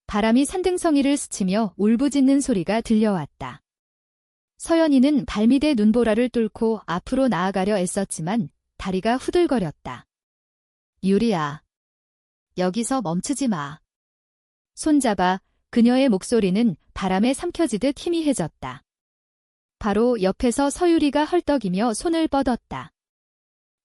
바람이 산등성이를 스치며 울부짖는 소리가 들려왔다. 서연이는 발밑에 눈보라를 뚫고 앞으로 나아가려 애썼지만 다리가 후들거렸다. 유리야. 여기서 멈추지 마. 손잡아. 그녀의 목소리는 바람에 삼켜지듯 희미해졌다. 바로 옆에서 서유리가 헐떡이며 손을 뻗었다.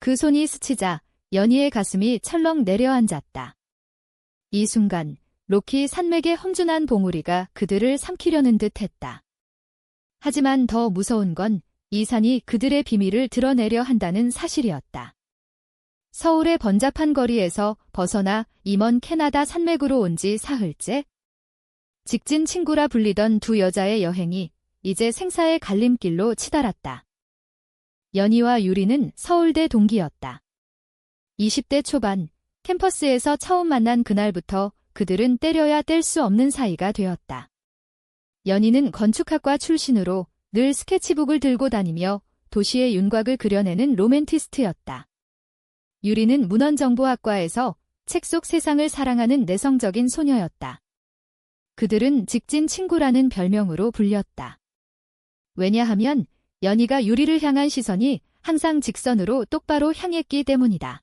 그 손이 스치자 연희의 가슴이 철렁 내려앉았다. 이 순간 로키 산맥의 험준한 봉우리가 그들을 삼키려는 듯 했다. 하지만 더 무서운 건 이 산이 그들의 비밀을 드러내려 한다는 사실이었다. 서울의 번잡한 거리에서 벗어나 이 먼 캐나다 산맥으로 온 지 사흘째, 직진 친구라 불리던 두 여자의 여행이 이제 생사의 갈림길로 치달았다. 연희와 유리는 서울대 동기였다. 20대 초반, 캠퍼스에서 처음 만난 그날부터 그들은 때려야 뗄 수 없는 사이가 되었다. 연희는 건축학과 출신으로 늘 스케치북을 들고 다니며 도시의 윤곽을 그려내는 로맨티스트였다. 유리는 문헌정보학과에서 책 속 세상을 사랑하는 내성적인 소녀였다. 그들은 직진 친구라는 별명으로 불렸다. 왜냐하면 연희가 유리를 향한 시선이 항상 직선으로 똑바로 향했기 때문이다.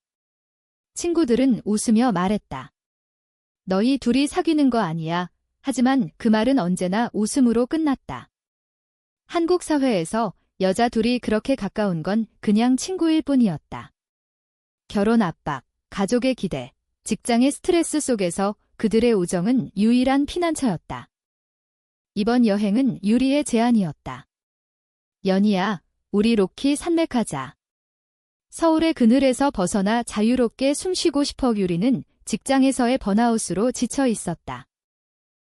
친구들은 웃으며 말했다. 너희 둘이 사귀는 거 아니야. 하지만 그 말은 언제나 웃음으로 끝났다. 한국 사회에서 여자 둘이 그렇게 가까운 건 그냥 친구일 뿐이었다. 결혼 압박, 가족의 기대, 직장의 스트레스 속에서 그들의 우정은 유일한 피난처였다. 이번 여행은 유리의 제안이었다. 연희야, 우리 로키 산맥하자. 서울의 그늘에서 벗어나 자유롭게 숨쉬고 싶어. 유리는 직장에서의 번아웃으로 지쳐 있었다.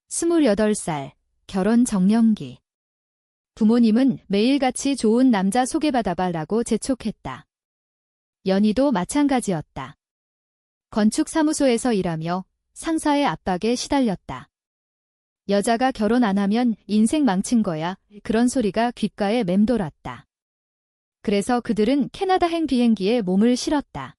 28살, 결혼 정년기. 부모님은 매일같이 좋은 남자 소개받아봐라고 재촉했다. 연희도 마찬가지였다. 건축사무소에서 일하며 상사의 압박에 시달렸다. 여자가 결혼 안 하면 인생 망친 거야. 그런 소리가 귓가에 맴돌았다. 그래서 그들은 캐나다행 비행기에 몸을 실었다.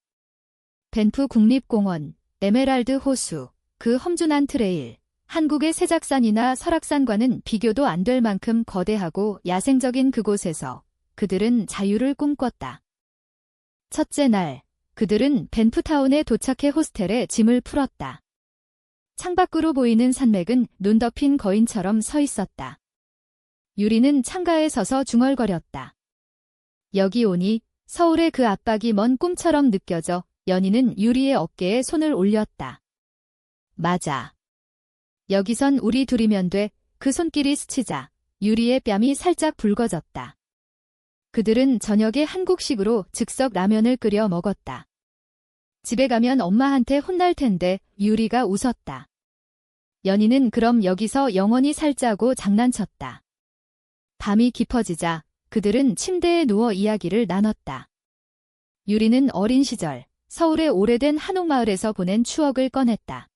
밴프 국립공원, 에메랄드 호수, 그 험준한 트레일, 한국의 세작산이나 설악산과는 비교도 안 될 만큼 거대하고 야생적인 그곳에서 그들은 자유를 꿈꿨다. 첫째 날, 그들은 밴프타운에 도착해 호스텔에 짐을 풀었다. 창밖으로 보이는 산맥은 눈 덮인 거인처럼 서 있었다. 유리는 창가에 서서 중얼거렸다. 여기 오니 서울의 그 압박이 먼 꿈처럼 느껴져. 연희는 유리의 어깨에 손을 올렸다. 맞아. 여기선 우리 둘이면 돼. 그 손길이 스치자 유리의 뺨이 살짝 붉어졌다. 그들은 저녁에 한국식으로 즉석 라면을 끓여 먹었다. 집에 가면 엄마한테 혼날 텐데. 유리가 웃었다. 연희는 그럼 여기서 영원히 살자고 장난쳤다. 밤이 깊어지자 그들은 침대에 누워 이야기를 나눴다. 유리는 어린 시절 서울의 오래된 한옥마을에서 보낸 추억을 꺼냈다.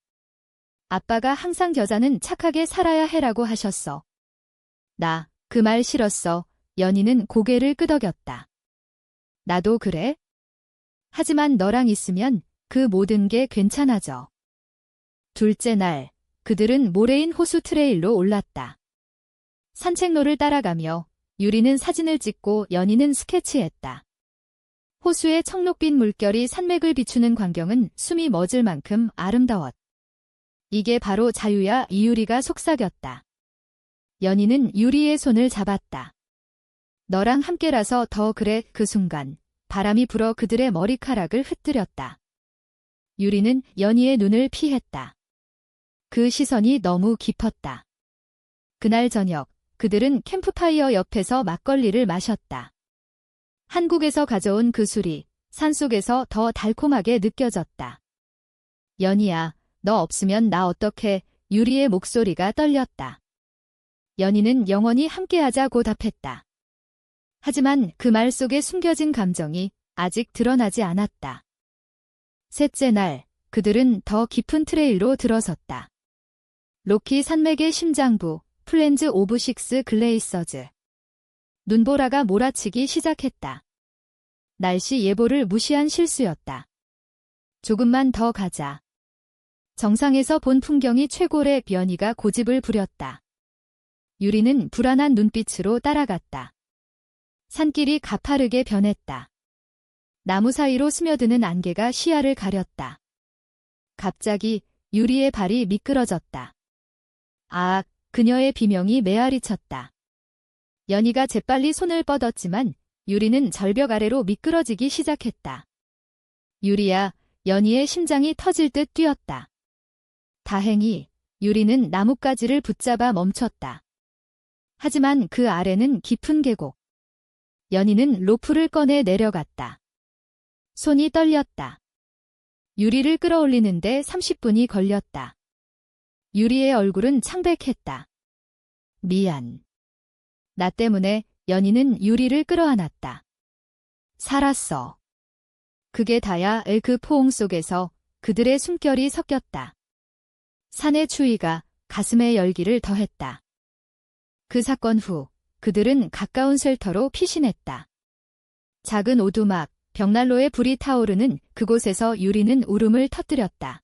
아빠가 항상 여자는 착하게 살아야 해라고 하셨어. 나 그 말 싫었어. 연희는 고개를 끄덕였다. 나도 그래? 하지만 너랑 있으면 그 모든 게 괜찮아져. 둘째 날, 그들은 모래인 호수 트레일로 올랐다. 산책로를 따라가며 유리는 사진을 찍고 연희는 스케치했다. 호수의 청록빛 물결이 산맥을 비추는 광경은 숨이 멎을 만큼 아름다웠다. 이게 바로 자유야. 이유리가 속삭였다. 연희는 유리의 손을 잡았다. 너랑 함께라서 더 그래. 그 순간 바람이 불어 그들의 머리카락을 흩뜨렸다. 유리는 연희의 눈을 피했다. 그 시선이 너무 깊었다. 그날 저녁 그들은 캠프파이어 옆에서 막걸리를 마셨다. 한국에서 가져온 그 술이 산속에서 더 달콤하게 느껴졌다. 연희야, 너 없으면 나 어떡해. 유리의 목소리가 떨렸다. 연희는 영원히 함께하자고 답했다. 하지만 그 말 속에 숨겨진 감정이 아직 드러나지 않았다. 셋째 날, 그들은 더 깊은 트레일로 들어섰다. 로키 산맥의 심장부, 플랜즈 오브 식스 글레이서즈. 눈보라가 몰아치기 시작했다. 날씨 예보를 무시한 실수였다. 조금만 더 가자. 정상에서 본 풍경이 최고래. 연희가 고집을 부렸다. 유리는 불안한 눈빛으로 따라갔다. 산길이 가파르게 변했다. 나무 사이로 스며드는 안개가 시야를 가렸다. 갑자기 유리의 발이 미끄러졌다. 아, 그녀의 비명이 메아리쳤다. 연희가 재빨리 손을 뻗었지만 유리는 절벽 아래로 미끄러지기 시작했다. 유리야, 연희의 심장이 터질 듯 뛰었다. 다행히 유리는 나뭇가지를 붙잡아 멈췄다. 하지만 그 아래는 깊은 계곡. 연희는 로프를 꺼내 내려갔다. 손이 떨렸다. 유리를 끌어올리는데 30분이 걸렸다. 유리의 얼굴은 창백했다. 미안. 나 때문에 연희는 유리를 끌어안았다. 살았어. 그게 다야. 그 포옹 속에서 그들의 숨결이 섞였다. 산의 추위가 가슴에 열기를 더했다. 그 사건 후 그들은 가까운 쉘터로 피신했다. 작은 오두막, 벽난로에 불이 타오르는 그곳에서 유리는 울음을 터뜨렸다.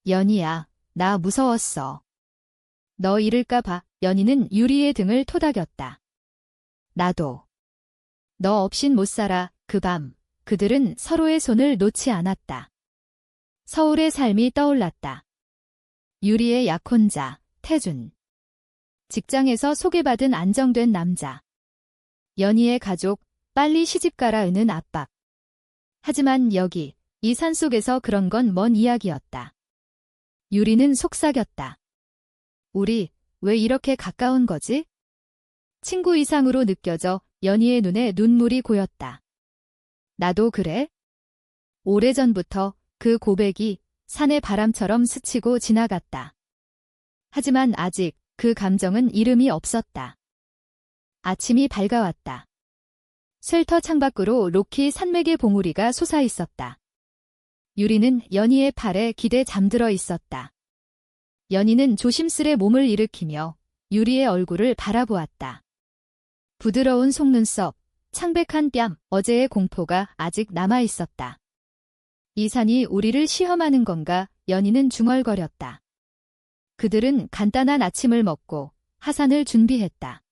연희야, 나 무서웠어. 너 잃을까 봐. 연희는 유리의 등을 토닥였다. 나도. 너 없인 못 살아. 그 밤 그들은 서로의 손을 놓지 않았다. 서울의 삶이 떠올랐다. 유리의 약혼자, 태준. 직장에서 소개받은 안정된 남자. 연희의 가족, 빨리 시집가라 으는 압박. 하지만 여기, 이 산속에서 그런 건 먼 이야기였다. 유리는 속삭였다. 우리, 왜 이렇게 가까운 거지? 친구 이상으로 느껴져. 연희의 눈에 눈물이 고였다. 나도 그래? 오래전부터 그 고백이 산의 바람처럼 스치고 지나갔다. 하지만 아직 그 감정은 이름이 없었다. 아침이 밝아왔다. 쉘터 창밖으로 로키 산맥의 봉우리가 솟아있었다. 유리는 연희의 팔에 기대 잠들어 있었다. 연희는 조심스레 몸을 일으키며 유리의 얼굴을 바라보았다. 부드러운 속눈썹, 창백한 뺨, 어제의 공포가 아직 남아있었다. 이 산이 우리를 시험하는 건가? 연희는 중얼거렸다. 그들은 간단한 아침을 먹고 하산을 준비했다.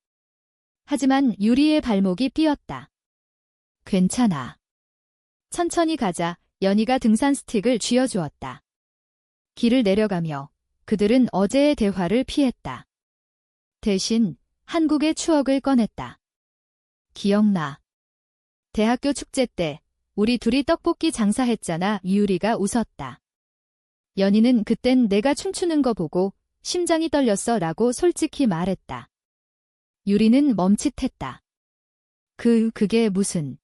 하지만 유리의 발목이 삐었다. 괜찮아. 천천히 가자. 연희가 등산 스틱을 쥐어주었다. 길을 내려가며 그들은 어제의 대화를 피했다. 대신 한국의 추억을 꺼냈다. 기억나. 대학교 축제 때 우리 둘이 떡볶이 장사했잖아. 유리가 웃었다. 연희는 그땐 내가 춤추는 거 보고 심장이 떨렸어 라고 솔직히 말했다. 유리는 멈칫했다. 그게 무슨...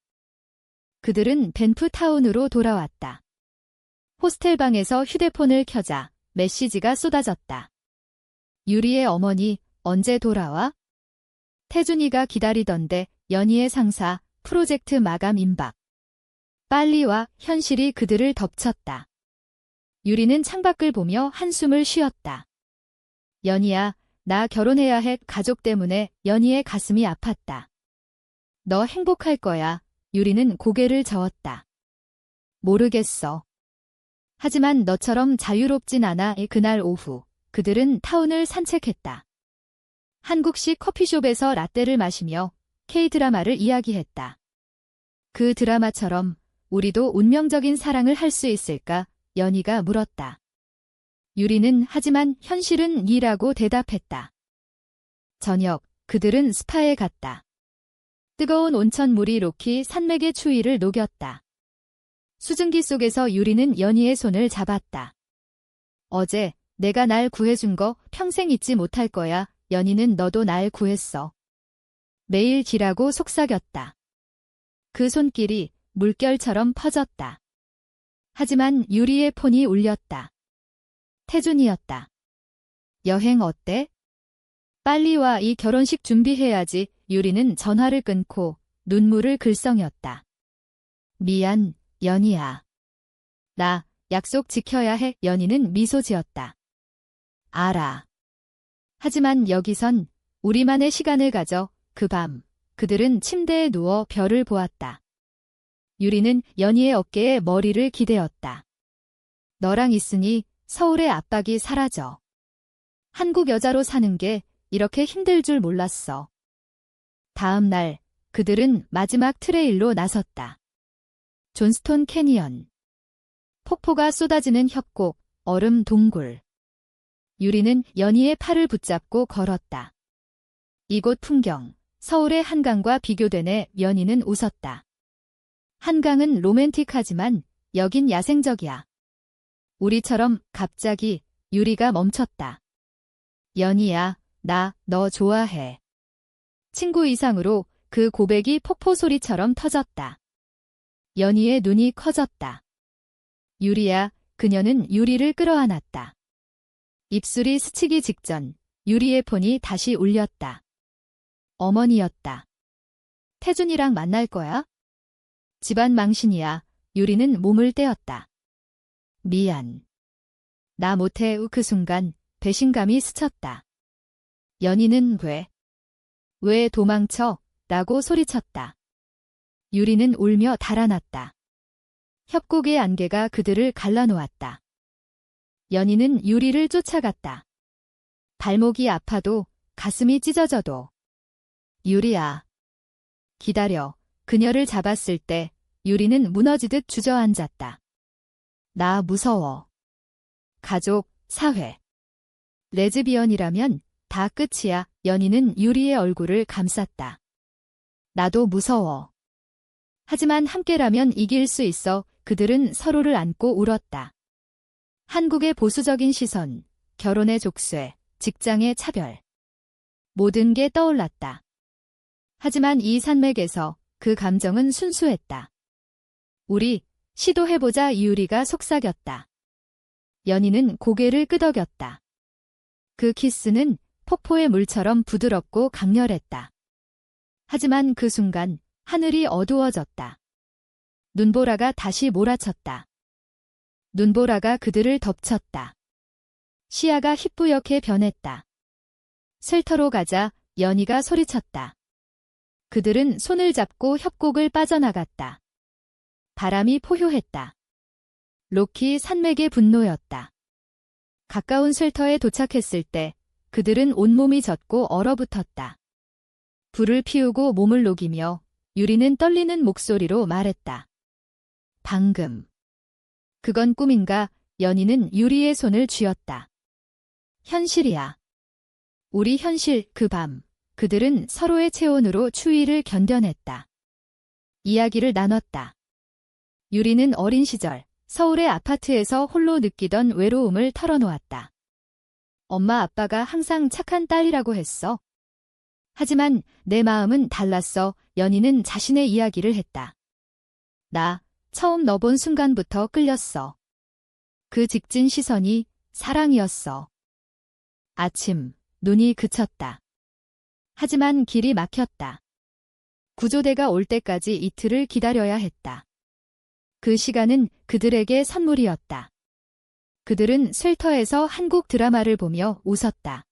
그들은 벤프타운으로 돌아왔다. 호스텔 방에서 휴대폰을 켜자 메시지가 쏟아졌다. 유리의 어머니, 언제 돌아와? 태준이가 기다리던데. 연희의 상사, 프로젝트 마감 임박. 빨리 와. 현실이 그들을 덮쳤다. 유리는 창밖을 보며 한숨을 쉬었다. 연희야, 나 결혼해야 해. 가족 때문에. 연희의 가슴이 아팠다. 너 행복할 거야. 유리는 고개를 저었다. 모르겠어. 하지만 너처럼 자유롭진 않아. 그날 오후 그들은 타운을 산책했다. 한국식 커피숍에서 라떼를 마시며 K-드라마를 이야기했다. 그 드라마처럼 우리도 운명적인 사랑을 할 수 있을까? 연희가 물었다. 유리는 하지만 현실은 이라고 대답했다. 저녁, 그들은 스파에 갔다. 뜨거운 온천물이 로키 산맥의 추위를 녹였다. 수증기 속에서 유리는 연희의 손을 잡았다. 어제 내가 날 구해준 거 평생 잊지 못할 거야. 연희는 너도 날 구했어. 매일 기라고 속삭였다. 그 손길이 물결처럼 퍼졌다. 하지만 유리의 폰이 울렸다. 태준이었다. 여행 어때? 빨리 와. 이 결혼식 준비해야지. 유리는 전화를 끊고 눈물을 글썽였다. 미안, 연희야. 나 약속 지켜야 해. 연희는 미소 지었다. 알아. 하지만 여기선 우리만의 시간을 가져. 그 밤 그들은 침대에 누워 별을 보았다. 유리는 연희의 어깨에 머리를 기대었다. 너랑 있으니 서울의 압박이 사라져. 한국 여자로 사는 게 이렇게 힘들 줄 몰랐어. 다음 날 그들은 마지막 트레일로 나섰다. 존스톤 캐니언. 폭포가 쏟아지는 협곡, 얼음 동굴. 유리는 연희의 팔을 붙잡고 걸었다. 이곳 풍경, 서울의 한강과 비교되네. 연희는 웃었다. 한강은 로맨틱하지만 여긴 야생적이야. 우리처럼. 갑자기 유리가 멈췄다. 연희야, 나 너 좋아해. 친구 이상으로 그 고백이 폭포 소리처럼 터졌다. 연희의 눈이 커졌다. 유리야, 그녀는 유리를 끌어안았다. 입술이 스치기 직전 유리의 폰이 다시 울렸다. 어머니였다. 태준이랑 만날 거야? 집안 망신이야. 유리는 몸을 떼었다. 미안. 나 못해. 그 순간 배신감이 스쳤다. 연희는 왜 도망쳐? 라고 소리쳤다. 유리는 울며 달아났다. 협곡의 안개가 그들을 갈라놓았다. 연희는 유리를 쫓아갔다. 발목이 아파도 가슴이 찢어져도. 유리야. 기다려. 그녀를 잡았을 때 유리는 무너지듯 주저앉았다. 나 무서워. 가족, 사회. 레즈비언이라면 다 끝이야. 연희는 유리의 얼굴을 감쌌다. 나도 무서워. 하지만 함께라면 이길 수 있어. 그들은 서로를 안고 울었다. 한국의 보수적인 시선, 결혼의 족쇄, 직장의 차별. 모든 게 떠올랐다. 하지만 이 산맥에서 그 감정은 순수했다. 우리 시도해보자. 유리가 속삭였다. 연희는 고개를 끄덕였다. 그 키스는 폭포의 물처럼 부드럽고 강렬했다. 하지만 그 순간 하늘이 어두워졌다. 눈보라가 다시 몰아쳤다. 눈보라가 그들을 덮쳤다. 시야가 희뿌옇게 변했다. 셀터로 가자. 연희가 소리쳤다. 그들은 손을 잡고 협곡을 빠져나갔다. 바람이 포효했다. 로키 산맥의 분노였다. 가까운 쉘터에 도착했을 때 그들은 온몸이 젖고 얼어붙었다. 불을 피우고 몸을 녹이며 유리는 떨리는 목소리로 말했다. 방금. 그건 꿈인가? 연희는 유리의 손을 쥐었다. 현실이야. 우리 현실. 그 밤 그들은 서로의 체온으로 추위를 견뎌냈다. 이야기를 나눴다. 유리는 어린 시절 서울의 아파트에서 홀로 느끼던 외로움을 털어놓았다. 엄마 아빠가 항상 착한 딸이라고 했어. 하지만 내 마음은 달랐어. 연희는 자신의 이야기를 했다. 나 처음 너 본 순간부터 끌렸어. 그 직진 시선이 사랑이었어. 아침, 눈이 그쳤다. 하지만 길이 막혔다. 구조대가 올 때까지 이틀을 기다려야 했다. 그 시간은 그들에게 선물이었다. 그들은 쉘터에서 한국 드라마를 보며 웃었다.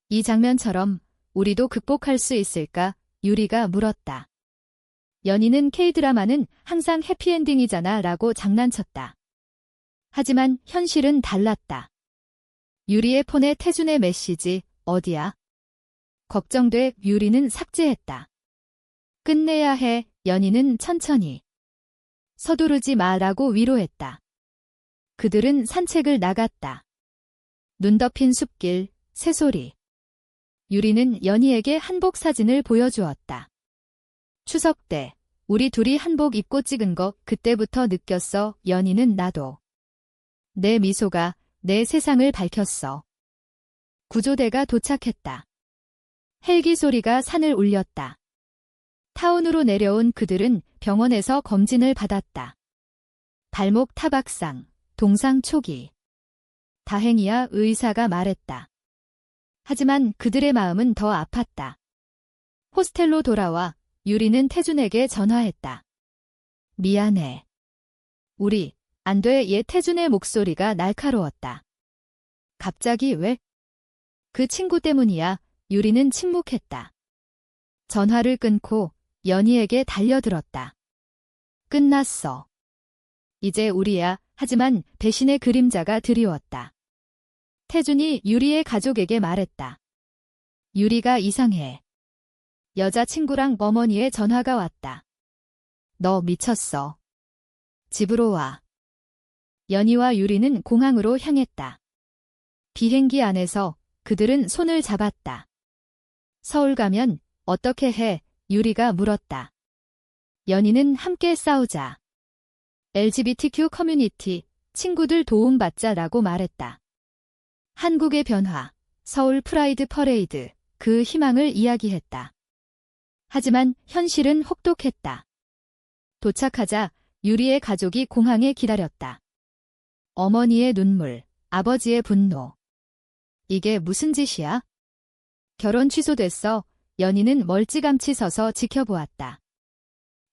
이 장면처럼 우리도 극복할 수 있을까? 유리가 물었다. 연희는 K드라마는 항상 해피엔딩이잖아 라고 장난쳤다. 하지만 현실은 달랐다. 유리의 폰에 태준의 메시지, 어디야? 걱정돼. 유리는 삭제했다. 끝내야 해. 연희는 천천히. 서두르지 마라고 위로했다. 그들은 산책을 나갔다. 눈 덮인 숲길, 새소리. 유리는 연희에게 한복 사진을 보여주었다. 추석 때 우리 둘이 한복 입고 찍은 거 그때부터 느꼈어. 연희는 나도. 내 미소가 내 세상을 밝혔어. 구조대가 도착했다. 헬기 소리가 산을 울렸다. 타운으로 내려온 그들은 병원에서 검진을 받았다. 발목 타박상, 동상 초기. 다행이야. 의사가 말했다. 하지만 그들의 마음은 더 아팠다. 호스텔로 돌아와 유리는 태준에게 전화했다. 미안해. 우리 안 돼. 얘 태준의 목소리가 날카로웠다. 갑자기 왜? 그 친구 때문이야. 유리는 침묵했다. 전화를 끊고 연희에게 달려들었다. 끝났어. 이제 우리야. 하지만 배신의 그림자가 드리웠다. 태준이 유리의 가족에게 말했다. 유리가 이상해. 여자친구랑 어머니의 전화가 왔다. 너 미쳤어. 집으로 와. 연희와 유리는 공항으로 향했다. 비행기 안에서 그들은 손을 잡았다. 서울 가면 어떻게 해? 유리가 물었다. 연희는 함께 싸우자. LGBTQ 커뮤니티, 친구들 도움받자라고 말했다. 한국의 변화, 서울 프라이드 퍼레이드, 그 희망을 이야기했다. 하지만 현실은 혹독했다. 도착하자 유리의 가족이 공항에 기다렸다. 어머니의 눈물, 아버지의 분노. 이게 무슨 짓이야? 결혼 취소됐어. 연희는 멀찌감치 서서 지켜보았다.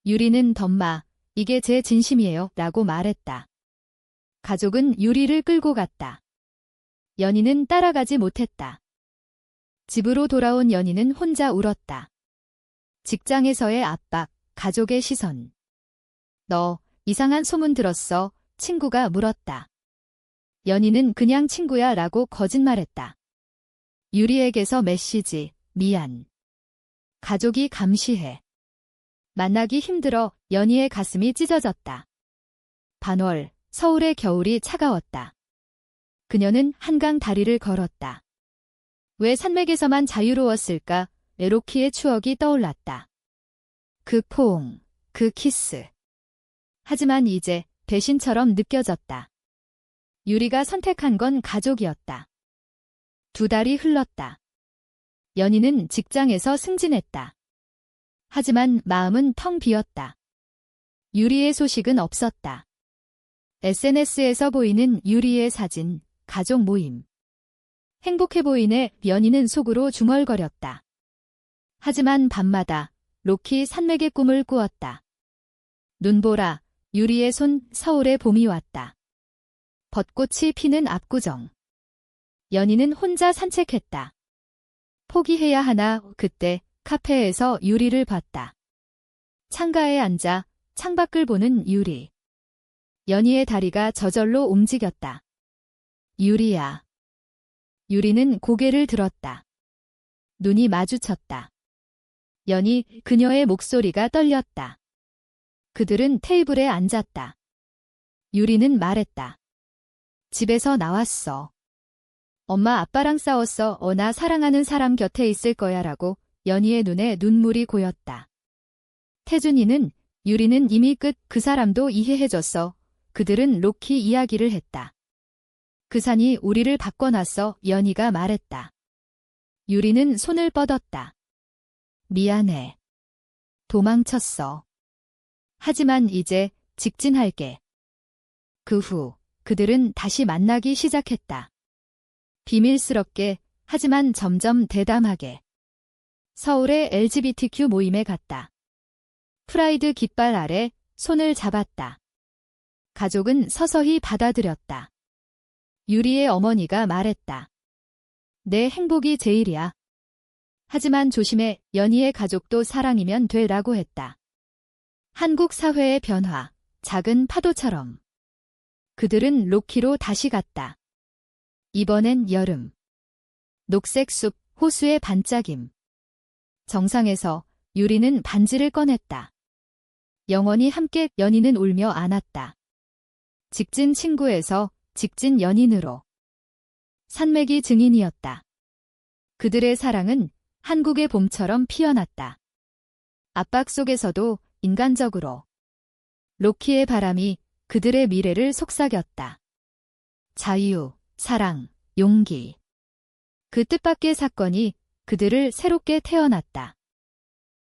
유리는 덤마, 이게 제 진심이에요 라고 말했다. 가족은 유리를 끌고 갔다. 연희는 따라가지 못했다. 집으로 돌아온 연희는 혼자 울었다. 직장에서의 압박, 가족의 시선. 너 이상한 소문 들었어? 친구가 물었다. 연희는 그냥 친구야 라고 거짓말했다. 유리에게서 메시지, 미안. 가족이 감시해. 만나기 힘들어. 연희의 가슴이 찢어졌다. 반월, 서울의 겨울이 차가웠다. 그녀는 한강 다리를 걸었다. 왜 산맥에서만 자유로웠을까? 로키의 추억이 떠올랐다. 그 포옹, 그 키스. 하지만 이제 배신처럼 느껴졌다. 유리가 선택한 건 가족이었다. 2달이 흘렀다. 연희는 직장에서 승진했다. 하지만 마음은 텅 비었다. 유리의 소식은 없었다. SNS에서 보이는 유리의 사진, 가족 모임. 행복해 보이네. 연희는 속으로 중얼거렸다. 하지만 밤마다 로키 산맥의 꿈을 꾸었다. 눈보라, 유리의 손, 서울의 봄이 왔다. 벚꽃이 피는 압구정. 연희는 혼자 산책했다. 포기해야 하나. 그때 카페에서 유리를 봤다. 창가에 앉아 창밖을 보는 유리. 연희의 다리가 저절로 움직였다. 유리야. 유리는 고개를 들었다. 눈이 마주쳤다. 연희, 그녀의 목소리가 떨렸다. 그들은 테이블에 앉았다. 유리는 말했다. 집에서 나왔어. 엄마 아빠랑 싸웠어. 나 사랑하는 사람 곁에 있을 거야 라고. 연희의 눈에 눈물이 고였다. 태준이는 유리는 이미 끝. 그 사람도 이해해줬어. 그들은 로키 이야기를 했다. 그 산이 우리를 바꿔놨어. 연희가 말했다. 유리는 손을 뻗었다. 미안해. 도망쳤어. 하지만 이제 직진할게. 그 후 그들은 다시 만나기 시작했다. 비밀스럽게, 하지만 점점 대담하게. 서울의 LGBTQ 모임에 갔다. 프라이드 깃발 아래 손을 잡았다. 가족은 서서히 받아들였다. 유리의 어머니가 말했다. 내 행복이 제일이야. 하지만 조심해. 연희의 가족도 사랑이면 되라고 했다. 한국 사회의 변화, 작은 파도처럼. 그들은 로키로 다시 갔다. 이번엔 여름. 녹색 숲, 호수의 반짝임. 정상에서 유리는 반지를 꺼냈다. 영원히 함께. 연희는 울며 안았다. 직진 친구에서 직진 연인으로. 산맥이 증인이었다. 그들의 사랑은 한국의 봄처럼 피어났다. 압박 속에서도 인간적으로. 로키의 바람이 그들의 미래를 속삭였다. 자유, 사랑, 용기. 그 뜻밖의 사건이 그들을 새롭게 태어났다.